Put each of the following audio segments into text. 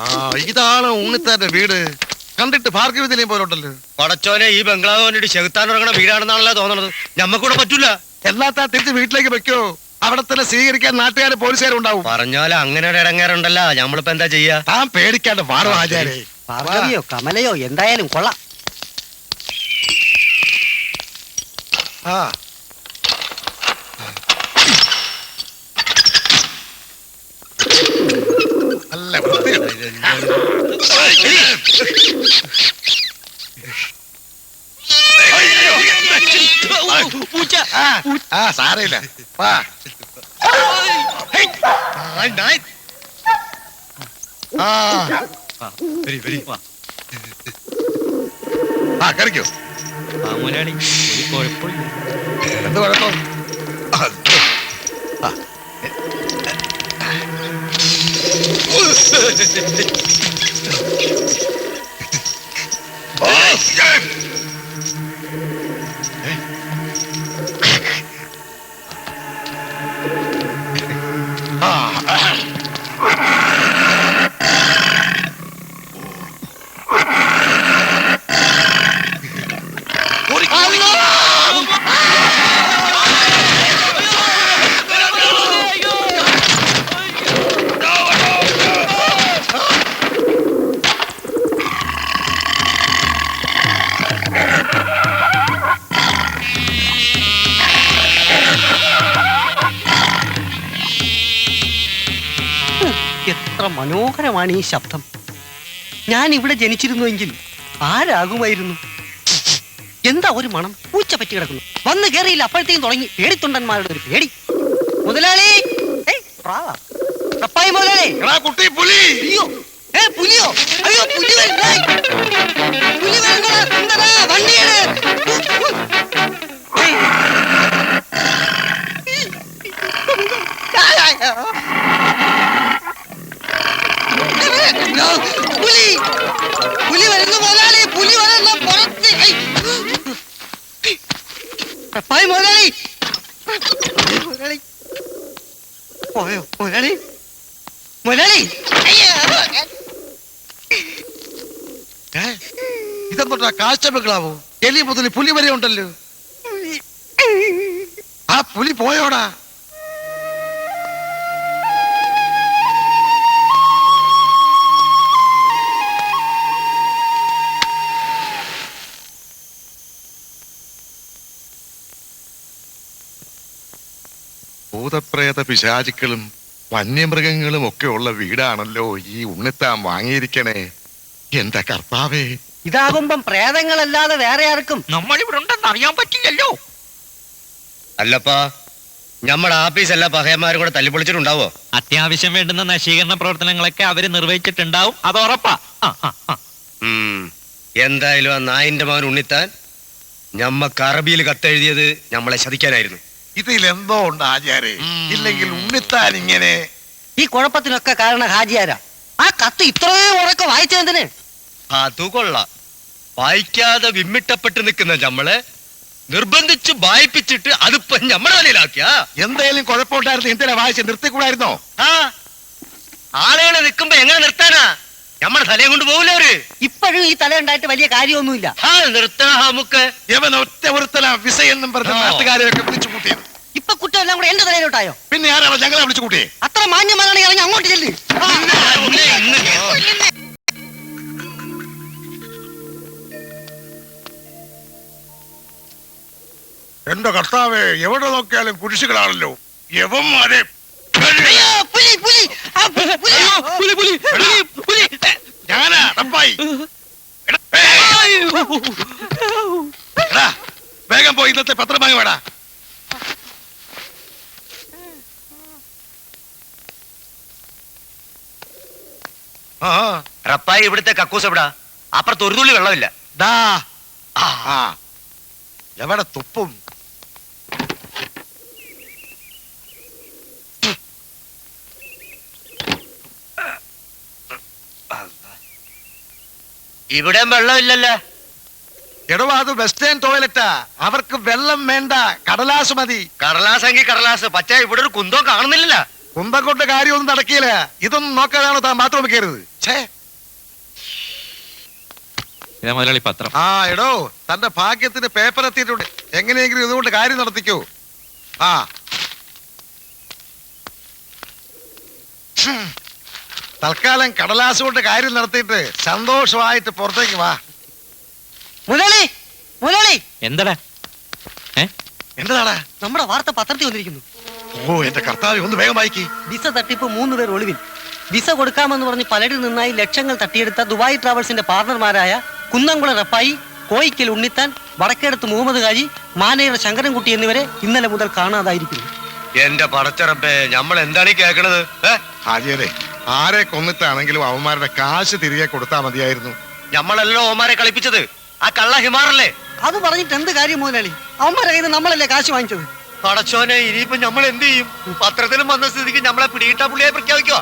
ആ ഇതാണ് ഉണ്ണിത്താന്റെ വീട്. കണ്ടിട്ട് ഭാർഗവതിലേയും പോലുണ്ടല്ലോ. പടച്ചോനെ, ഈ ബംഗ്ലാവ് വേണ്ടിട്ട് ചെകുത്താൻ ഇറങ്ങണ വീടാണെന്നാണല്ലോ തോന്നണത്. ഞമ്മക്കൂടെ പറ്റൂല. എല്ലാത്താ തിരിച്ച് വീട്ടിലേക്ക് വെക്കോ. അവിടെ തന്നെ സ്വീകരിക്കാൻ നാട്ടുകാരും പോലീസുകാരും ഉണ്ടാവും. പറഞ്ഞാലും അങ്ങനെ ഒരു ഇടങ്ങേറുണ്ടല്ലോ. നമ്മളിപ്പോ എന്താ ചെയ്യാ? താൻ പേടിക്കാണ്ട് വാടോ ആചാരേ. ഭാർഗവിയോ കമലയോ എന്തായാലും കൊള്ളാം. ആ നല്ല വൃത്തിയുണ്ട്. സാരയില്ല. വാ. കറിക്കോ. എന്ത് കുഴപ്പം? എത്ര മനോഹരമാണ് ഈ ശബ്ദം. ഞാൻ ഇവിടെ ജനിച്ചിരുന്നുവെങ്കിൽ ആരാകുമായിരുന്നു? എന്താ ഒരു മണം? പൂച്ച പറ്റി കിടക്കുന്നു. വന്ന് കേറിയില്ല, അപ്പോഴത്തേക്കും തുടങ്ങി പേടിത്തൊണ്ടന്മാരുടെ ഒരു പേടി. മുതലാളി, പപ്പായി മുതലാളി. കുട്ടി പുലി. അയ്യോ, പുലിയോ? അയ്യോ, പുലി വരുന്നു. പുലി വരുന്നു. വണ്ടിയാണ്. പുലി പുലി വരുന്നു മുതലാളി. പുലി വരുന്ന പുറത്ത്. പപ്പായി മുതലാളി. മുതലാളി പോയോ? മുതലാളി, മുതലാളി. ഇതെന്താ കാഴ്ച ബംഗ്ലാവോ? എലി മുതൽ പുലി വരെ ഉണ്ടല്ലോ. ആ പുലി പോയോടാ? ഭൂതപ്രേത പിശാചുക്കളും വന്യമൃഗങ്ങളും ഒക്കെ ഉള്ള വീടാണല്ലോ ഈ ഉണ്ണിത്താൻ വാങ്ങിയിരിക്കണേ. എന്റെ കർത്താവേ, ഇതാകുമ്പം പ്രേതങ്ങളല്ലാതെ വേറെ ആർക്കും നമ്മളിവിടെ ഉണ്ടെന്ന് അറിയാൻ പറ്റില്ലല്ലോ. അല്ലപ്പാ, നമ്മുടെ ആഫീസല്ല പഹയന്മാരും കൂടെ തല്ലിപ്പൊളിച്ചിട്ടുണ്ടാവോ? അത്യാവശ്യം വേണ്ടുന്ന നശീകരണ പ്രവർത്തനങ്ങളൊക്കെ അവര് നിർവഹിച്ചിട്ടുണ്ടാവും, അത് ഉറപ്പാ. എന്തായാലും ആ നായിന്റെ മകൻ ഉണ്ണിത്താൻ ഞമ്മക്ക് അറബിയിൽ കത്തെഴുതിയത് നമ്മളെ ശതിക്കാനായിരുന്നു. ഇതിലെന്തോ ഉണ്ട് ആചാരേ. ഇല്ലെങ്കിൽ ഉണ്ണിത്താൻ ഇങ്ങനെ. ഈ കുഴപ്പത്തിനൊക്കെ കാരണം ഹാജിയാരാ. ആ കത്ത് ഇത്രയും ഉറക്കെ വായിച്ചതിന്. അതു കൊള്ളാം. വായിക്കാതെ വിമ്മിട്ടപ്പെട്ട് നിൽക്കുന്ന നമ്മളെ നിർബന്ധിച്ച് വായിപ്പിച്ചിട്ട് അതിപ്പോ നമ്മുടെ തലയിലാക്കിയ. എന്തായാലും കുഴപ്പമുണ്ടായിരുന്നു. എന്തിനാ വായിച്ച് നിർത്തിക്കൂടായിരുന്നോ? ആളുകളെ നിൽക്കുമ്പോ എങ്ങനെ നിർത്താനാ? നമ്മുടെ തലയെ കൊണ്ട് പോകില്ല അവര്. ഇപ്പോഴും ഈ തല ഉണ്ടായിട്ട് വലിയ കാര്യമൊന്നുമില്ല. നിർത്തണ നമുക്ക്. യവൻ ഒറ്റ ഒരുത്തല വിസ എന്നും പറഞ്ഞ നാട്ടുകാരെയൊക്കെ വിളിച്ചു കൂട്ടിയത്. ഇപ്പൊ കുറ്റം എല്ലാം കൂടെ എന്റെ തലയിലോട്ടായോ? പിന്നെ ആരാണോ ഞങ്ങളെ വിളിച്ചു കൂട്ടിയേ? അത്ര മാന്യമാണെങ്കിൽ ഇറങ്ങി അങ്ങോട്ട് ചെല്ല്. എന്റെ കർത്താവേ, എവിടെ നോക്കിയാലും കുരിശുകളാണല്ലോ. യവന്മാരെ ഞാനാ തപ്പായി. വേഗം പോയി ഇന്നത്തെ പത്രം വാങ്ങി വേടാ. റപ്പായി, ഇവിടുത്തെ കക്കൂസ് എവിടാ? അപ്പുറത്ത് ഒരു തുള്ളി വെള്ളമില്ല. എവിടെ തുപ്പും? ഇവിടെ വെള്ളമില്ലല്ലോ. എടോ, അത് വെസ്റ്റേൺ ടോയ്ലറ്റാ. അവർക്ക് വെള്ളം വേണ്ട, കടലാസ് മതി. കടലാസെങ്കിൽ കടലാസ്. പക്ഷേ ഇവിടെ ഒരു കുന്തവും കാണുന്നില്ല. കുന്തം കൊണ്ട് കാര്യമൊന്നും നടക്കില്ല. ഇതൊന്നും നോക്കാതാണോ താൻ ബാത്റൂമിൽ കയറുന്നത്? ഛേ. ഇതാ മുതലാളി പത്രം. ആ എടോ, തന്റെ ഭാഗ്യത്തിന് പേപ്പർ എത്തിയിട്ടുണ്ട്. എങ്ങനെയെങ്കിലും ഇതുകൊണ്ട് കാര്യം നടത്തിക്കോ. ആ തൽക്കാലം കടലാസ് കൊണ്ട് കാര്യം നടത്തിയിട്ട് സന്തോഷമായിട്ട് പുറത്തേക്ക് വാ. മുതലാളി, മുതലാളി, എന്തടാ? എന്താണ്? നമ്മുടെ വാർത്ത പത്രത്തിൽ വന്നിരിക്കുന്നു. ഓ എന്റെ കർത്താവ്, ഒന്ന് വേഗം വായിക്കി. വിസ തട്ടിപ്പ് 3 പേർ ഒളിവിൽ. വിസ കൊടുക്കാമെന്ന് പറഞ്ഞ് പലരിൽ നിന്നായി ലക്ഷങ്ങൾ തട്ടിയെടുത്ത ദുബായ് ട്രാവൽസിന്റെ പാർട്ണർമാരായ കുന്നംകുളം റഫായി, കോയിക്കൽ ഉണ്ണിത്താൻ, വടക്കേടത്ത് മുഹമ്മദ് ഹാജി, മാനേജർ ശങ്കരൻകുട്ടി എന്നിവരെ ഇന്നലെ മുതൽ കാണാതായിരിക്കുന്നു. എന്റെ പടച്ചറപ്പേ, നമ്മൾ എന്താണ് ഈ കേൾക്കണത്? ഹാജിയരെ, ആരെ കൊന്നിട്ടാണെങ്കിലും അവന്മാരുടെ കാശ് തിരികെ കൊടുത്താൽ മതിയായിരുന്നു. നമ്മളല്ലോ ഓമാരെ കളിപ്പിച്ചത്. ആ കള്ള ഹിമാറല്ലേ? അത് പറഞ്ഞിട്ട് എന്ത് കാര്യം മുതലാളി? അവന്മാരെ കയ്യിൽ നിന്ന് നമ്മളല്ലേ കാശ് വാങ്ങിച്ചത്? പടച്ചോനെ, ഇനിയിപ്പോ നമ്മൾ എന്ത് ചെയ്യും? പത്രത്തിലും വന്ന സ്ഥിതിക്ക് നമ്മളെ പിടിയിട്ട പുള്ളിയെ പ്രഖ്യാപിക്കോ?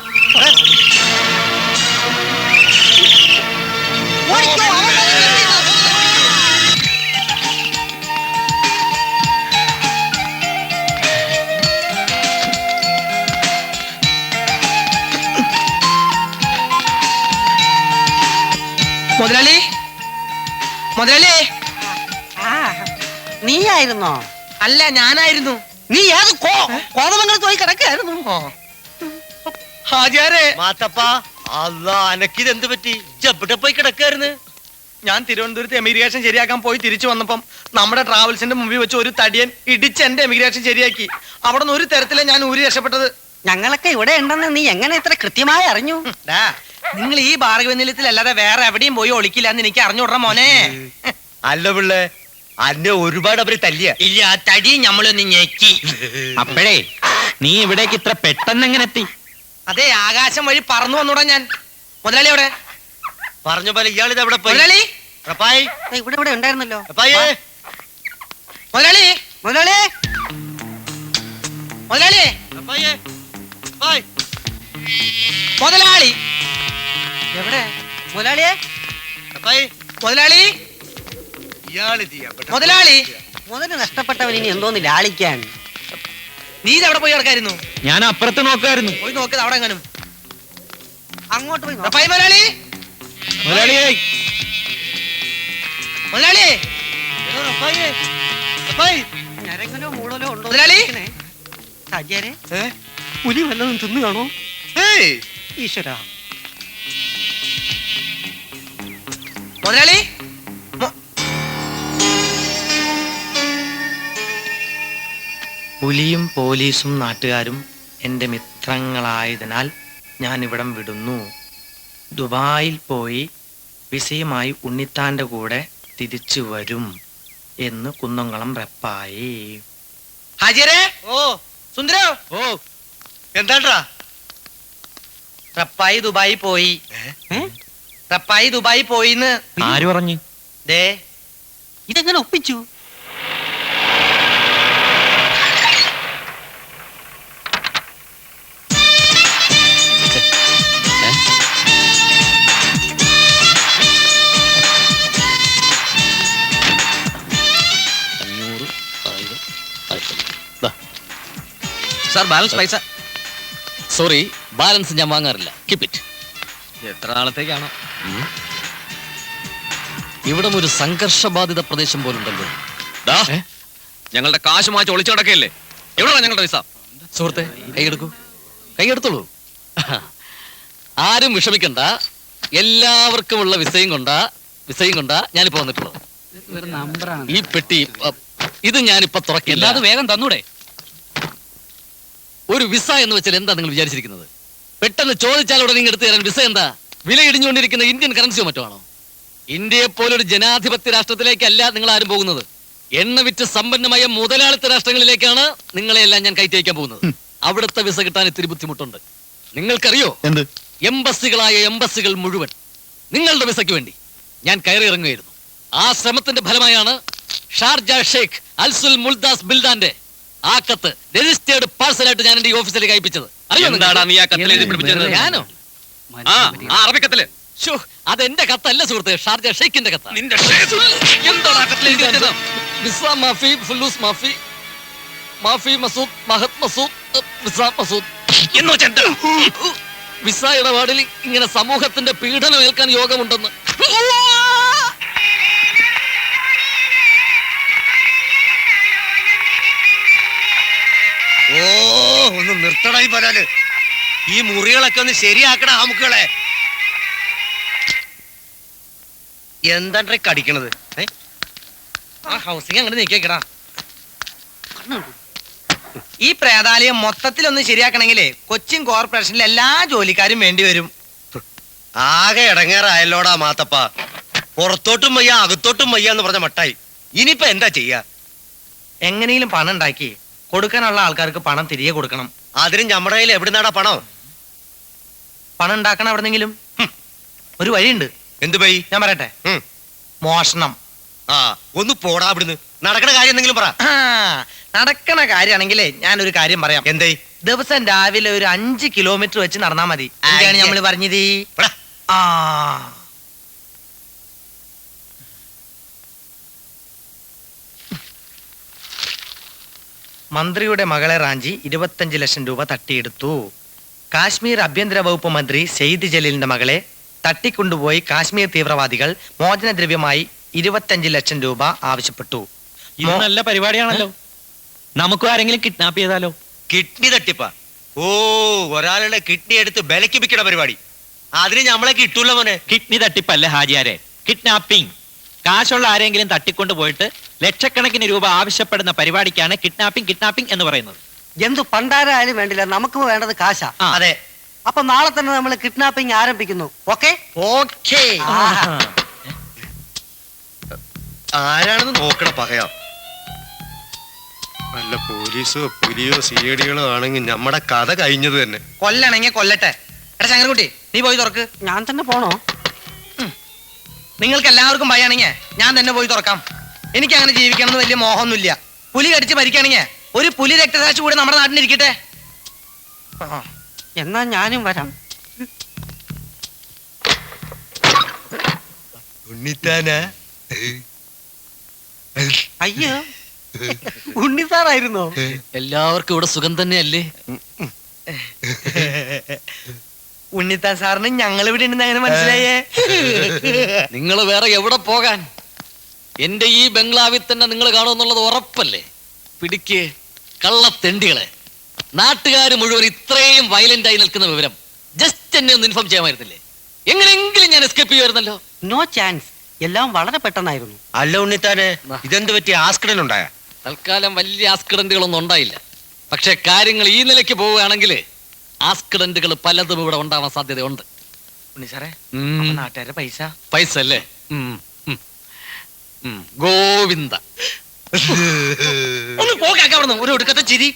മുതലാളി, മുതലാളി. നീ ആയിരുന്നോ? അല്ല, ഞാനായിരുന്നു. നീ ഏത് കോതമംഗലത്ത് പോയി കിടക്കായിരുന്നു? ഹാജിയാരെ, മാത്തപ്പാ, അല്ലാ, അനക്കിത് എന്ത് പറ്റി? എവിടെ പോയി കിടക്കായിരുന്നു? ഞാൻ തിരുവനന്തപുരത്ത് എമിഗ്രേഷൻ ശരിയാക്കാൻ പോയി തിരിച്ചു വന്നപ്പം നമ്മുടെ ട്രാവൽസിന്റെ മുമ്പിൽ വെച്ച് ഒരു തടിയൻ ഇടിച്ച് എന്റെ എമിഗ്രേഷൻ ശരിയാക്കി. അവിടെ നിന്ന് ഒരു തരത്തിലെ ഞാൻ ഊരി രക്ഷപ്പെട്ടത്. ഞങ്ങളൊക്കെ ഇവിടെ ഉണ്ടെന്ന് നീ എങ്ങനെ ഇത്ര കൃത്യമായി അറിഞ്ഞു? നിങ്ങൾ ഈ ഭാർഗവ നിലയത്തിൽ അല്ലാതെ വേറെ എവിടെയും പോയി ഒളിക്കില്ല എന്ന് എനിക്ക് അറിഞ്ഞുവിടറ മോനെ. അല്ല പിള്ളേ, അന്നെ ഒരുപാട് അവര് തല്ലിയ. ഇല്ല, തടി നമ്മളൊന്ന് ഞെക്കി. അപ്പോഴേ നീ ഇവിടേക്ക് ഇത്ര പെട്ടെന്ന് എങ്ങനെ എത്തി? അതെ, ആകാശം വഴി പറന്നു വന്നൂടാ ഞാൻ. മുതലാളി അവിടെ? പറഞ്ഞ പോലെ ഇയാളിത് എവിടെ പോയി? മുതലാളി, റപ്പായി, ഇവിടെ ഇവിടെ ഉണ്ടായിരുന്നല്ലോ. റപ്പായേ, മുതലാളി, മുതലാളി, മുതലാളി, റപ്പായേ, റപ്പായ്. മുതലാളി എവിടെ മുതലാളിയെ? റപ്പായേ, മുതലാളി, ഇയാളിത് എവിടെ? മുതലാളി. മുതല് നഷ്ടപ്പെട്ടവൻ ഇനി എന്തോന്ന് ലാളിക്കാൻ? നീ ഇത് എവിടെ പോയി കിടക്കായിരുന്നു? ഞാൻ അപ്പുറത്ത് നോക്കായിരുന്നു. പോയി നോക്കിയത് അവിടെ എങ്ങനും. അങ്ങോട്ട് പോയി നോക്ക്. റപ്പായി മുതലാളി, മുതലാളിയെ, മുതലാളി, എടോ റപ്പായേ, റപ്പായ്. ഞരങ്ങനോ മൂടലോ ഉണ്ടോ? മുതലാളി? സജ്ജരെ, പുലി വല്ലതും തിന്നു കാണോ? ഏയ്, ഈശ്വര. മുതലാളി, പുലിയും പോലീസും നാട്ടുകാരും എൻ്റെ മിത്രങ്ങളായതിനാൽ ഞാൻ ഇവിടം വിടുന്നു. ദുബായിൽ പോയി വിസയുമായി ഉണ്ണിത്താൻ്റെ കൂടെ തിരിച്ചു വരും എന്ന് കുന്നംകുളം റപ്പായി. ഹാജിയരെ, ഓ സുന്ദരോ, ഓ, എന്താണ്ടാ? റപ്പായി ദുബായി പോയി. റപ്പായി ദുബായി പോയിന്ന്. ആര് പറഞ്ഞു? ദേ, ഇതെങ്ങനെ ഒപ്പിച്ചു? സാർ, ബാലൻസ് പൈസ. സോറി, ബാലൻസ് ഞാൻ വാങ്ങാറില്ല. Keep it. എത്ര നാളത്തേക്കാണോ? ഇവിടം ഒരു സംഘർഷബാധിത പ്രദേശം പോലുണ്ടല്ലോ. ഞങ്ങളുടെ കാശ് മാറ്റി ഒളിച്ചു കിടക്കല്ലേ? എവിടെയാണ് ഞങ്ങളുടെ പൈസ? സുഹൃത്തെ, കൈയെടുക്കൂ, കൈയെടുത്തോളൂ. ആരും വിഷമിക്കണ്ട. എല്ലാവർക്കുമുള്ള വിസയും കൊണ്ടാ ഞാനിപ്പോ വന്നിട്ടുള്ളത്. ഈ പെട്ടി ഇത് ഞാനിപ്പോ തുറക്കില്ല. അത് വേഗം തന്നൂടെ? ഒരു വിസ എന്ന് വെച്ചാൽ എന്താ നിങ്ങൾ വിചാരിച്ചിരിക്കുന്നത്? പെട്ടെന്ന് ചോദിച്ചാൽ ഉടനെ എടുത്തു തരാൻ വിസ എന്താ? വില ഇടിഞ്ഞുകൊണ്ടിരിക്കുന്ന ഇന്ത്യൻ കറൻസിയോ മറ്റോ ആണോ? ഇന്ത്യയെ പോലൊരു ജനാധിപത്യ രാഷ്ട്രത്തിലേക്കല്ല നിങ്ങൾ ആരും പോകുന്നത്. എണ്ണ വിറ്റ് സമ്പന്നമായ മുതലാളിത്ത രാഷ്ട്രങ്ങളിലേക്കാണ് നിങ്ങളെല്ലാം ഞാൻ കയറ്റി അയക്കാൻ പോകുന്നത്. അവിടുത്തെ വിസ കിട്ടാൻ ഇത്തിരി ബുദ്ധിമുട്ടുണ്ട്. നിങ്ങൾക്കറിയോ, എംബസികൾ മുഴുവൻ നിങ്ങളുടെ വിസയ്ക്ക് വേണ്ടി ഞാൻ കയറി ഇറങ്ങുകയായിരുന്നു. ആ ശ്രമത്തിന്റെ ഫലമായാണ് ഷാർജ ഷെയ്ഖ് അൽസുൽ മുൽദാസ് ബിൽദാന്റെ ആ കത്ത് രജിസ്റ്റേർഡ് പാഴ്സലായിട്ട് ഞാൻ എന്റെ ഈ ഓഫീസിലേക്ക് അയപ്പിച്ചത്. അറിയോ? ഞാനോ? അറബിക്കത്തില്. അതെന്റെ കത്തല്ല സുഹൃത്തെ, ഷാർജ ഷെയ്ഖിന്റെ കത്ത്. വിസ മാഫി, ഫുല്ലൂസ് മാഫി, മാഫി മസൂദ്, മഹത് മസൂദ്, വിസ മസൂദ്. എന്നോ ചെണ്ട വിസ ഇടപാടിൽ ഇങ്ങനെ സമൂഹത്തിന്റെ പീഡനം ഏൽക്കാൻ യോഗമുണ്ടെന്ന്. ഓ ഒന്ന് നിർത്തടായി പറയാല്. ഈ മുറികളൊക്കെ ഒന്ന് ശരിയാക്കണ ആമുക്കളെ. എന്താ കടിക്കണത്? ആ ഹൗസിംഗ് അങ്ങനെ നീക്കിക്കടാ. ഈ പ്രേതാലയം മൊത്തത്തിലൊന്ന് ശരിയാക്കണമെങ്കിലേ കൊച്ചിൻ കോർപ്പറേഷനിലെ എല്ലാ ജോലിക്കാരും വേണ്ടി വരും. ആകെ ഇടങ്ങേറായല്ലോടാ മാത്തപ്പ. പുറത്തോട്ടും വയ്യ അകത്തോട്ടും വയ്യ എന്ന് പറഞ്ഞ മട്ടായി. ഇനിയിപ്പോ എന്താ ചെയ്യാ? എങ്ങനെയും പണം ഉണ്ടാക്കി കൊടുക്കാനുള്ള ആൾക്കാർക്ക് പണം തിരികെ കൊടുക്കണം. അതിന് നമ്മുടെ കയ്യിൽ എവിടുന്നാടാ പണം? പണം ഉണ്ടാക്കണം എവിടെന്നെങ്കിലും. ഒരു വഴിയുണ്ട്. എന്ത് പൈ? ഞാൻ പറയട്ടെ. ഉം. മോഷണം. ആ ഒന്ന് പോടാ അവിടുന്ന്. നടക്കണ കാര്യം എന്തെങ്കിലും പറ. നടക്കണ കാര്യമാണെങ്കിലേ ഞാനൊരു കാര്യം പറയാം. എന്തേ? ദിവസം രാവിലെ ഒരു 5 കിലോമീറ്റർ വെച്ച് നടന്നാ മതി. എന്താണ് നമ്മൾ പറഞ്ഞത്? എടാ, ആ മന്ത്രിയുടെ മകളെ റാഞ്ചി 25 ലക്ഷം രൂപ തട്ടിയെടുത്തു. കാശ്മീർ ആഭ്യന്തര വകുപ്പ് മന്ത്രി സെയ്ദ് ജലീലിന്റെ മകളെ തട്ടിക്കൊണ്ടുപോയി കാശ്മീർ തീവ്രവാദികൾ മോചനദ്രവ്യമായി 25 ലക്ഷം രൂപ ആവശ്യപ്പെട്ടു. ഇത് നല്ല പരിപാടിയാണല്ലോ. നമുക്കും ആരെങ്കിലും കിഡ്നാപ്പ് ചെയ്താലോ? കിഡ്നി തട്ടിപ്പാ? ഓ, ഒരാളുടെ കിഡ്നി എടുത്ത് ബലക്ക് വിൽക്കണ പരിപാടി. അതിന് നമ്മളെ കിട്ടൂല മോനെ. Kidney തട്ടിപ്പല്ല ഹാജിയാരെ, kidnapping. കാശുള്ള ആരെങ്കിലും തട്ടിക്കൊണ്ട് പോയിട്ട് ലക്ഷക്കണക്കിന് രൂപ ആവശ്യപ്പെടുന്ന പരിപാടിക്കാണ് കിഡ്നാപ്പിംഗ് എന്ന് പറയുന്നത്. എന്തു പണ്ടാരായാലും വേണ്ടില്ല, നമുക്ക് വേണ്ടത് കാശാ. ആ. അതെ. അപ്പൊ നാളെ തന്നെ നമ്മൾ കിഡ്നാപ്പിംഗ് ആരംഭിക്കുന്നു. ഓക്കെ? ഓക്കേ. ആരാണെന്ന് നോക്കണ പകയാ. വല്ല പോലീസോ പുലിയോ സിഐഡികളോ ആണെങ്കിൽ നമ്മുടെ കഥ കഴിഞ്ഞത് തന്നെ. കൊല്ലണെങ്കിൽ കൊല്ലട്ടെ. എടാ ശങ്കരൻകുട്ടി, നീ പോയി തുറക്ക്. ഞാൻ തന്നെ പോണോ? നിങ്ങൾക്ക് എല്ലാവർക്കും ഭയാണെങ്കിൽ ഞാൻ തന്നെ പോയി തുറക്കാം. എനിക്ക് അങ്ങനെ ജീവിക്കണം എന്ന് വലിയ മോഹമൊന്നുമില്ല. പുലി കടിച്ച് ഭരിക്കുകയാണെങ്കിൽ ഒരു പുലി രക്തസാക്ഷി കൂടെ നമ്മുടെ നാട്ടിലിരിക്കട്ടെ. എന്നാ ഞാനും വരാം. ഉണ്ണിത്താനാ? അയ്യോ, ഉണ്ണിസാറായിരുന്നോ? എല്ലാവർക്കും ഇവിടെ സുഖം തന്നെയല്ലേ? ഉണ്ണിത്താൻ സാറിന് ഞങ്ങൾ ഇവിടെ ഉണ്ടെന്ന് അങ്ങനെ മനസ്സിലായേ? നിങ്ങൾ വേറെ എവിടെ പോകാൻ? എന്റെ ഈ ബംഗ്ലാവിൽ തന്നെ നിങ്ങൾ കാണുമെന്നുള്ളത് ഉറപ്പല്ലേ? പിടിക്ക് കള്ളത്തെണ്ടികളെ. നാട്ടുകാർ മുഴുവൻ ഇത്രയും വയലന്റ് ആയി നിൽക്കുന്ന വിവരം ജസ്റ്റ് എന്നെ ഒന്ന് ഇൻഫോം ചെയ്യാമായിരുന്നില്ലേ? എങ്ങനെയെങ്കിലും ഞാൻ എസ്കേപ്പ് ചെയ്യുമായിരുന്നല്ലോ. No chance. എല്ലാം വളരെ പെട്ടെന്നായിരുന്നു. അല്ല ഉണ്ണിത്താനെ, ഇതെന്ത് പറ്റി? ആസ്കിഡന്റ് ഉണ്ടായ? തൽക്കാലം വലിയ ആക്സിഡന്റുകളൊന്നും ഉണ്ടായില്ല. പക്ഷെ കാര്യങ്ങൾ ഈ നിലയ്ക്ക് പോവുകയാണെങ്കിൽ ആക്സിഡന്റുകൾ പലതും ഇവിടെ ഉണ്ടാവാൻ സാധ്യതയുണ്ട്. ഉണ്ണി സാറേ, ഉം. നാട്ടുകാരുടെ പൈസ പൈസ അല്ലേ? ഗോവിന്ദ ഒന്ന് പോകാൻ ഒരു ഒടുക്കത്തെ ചിരി.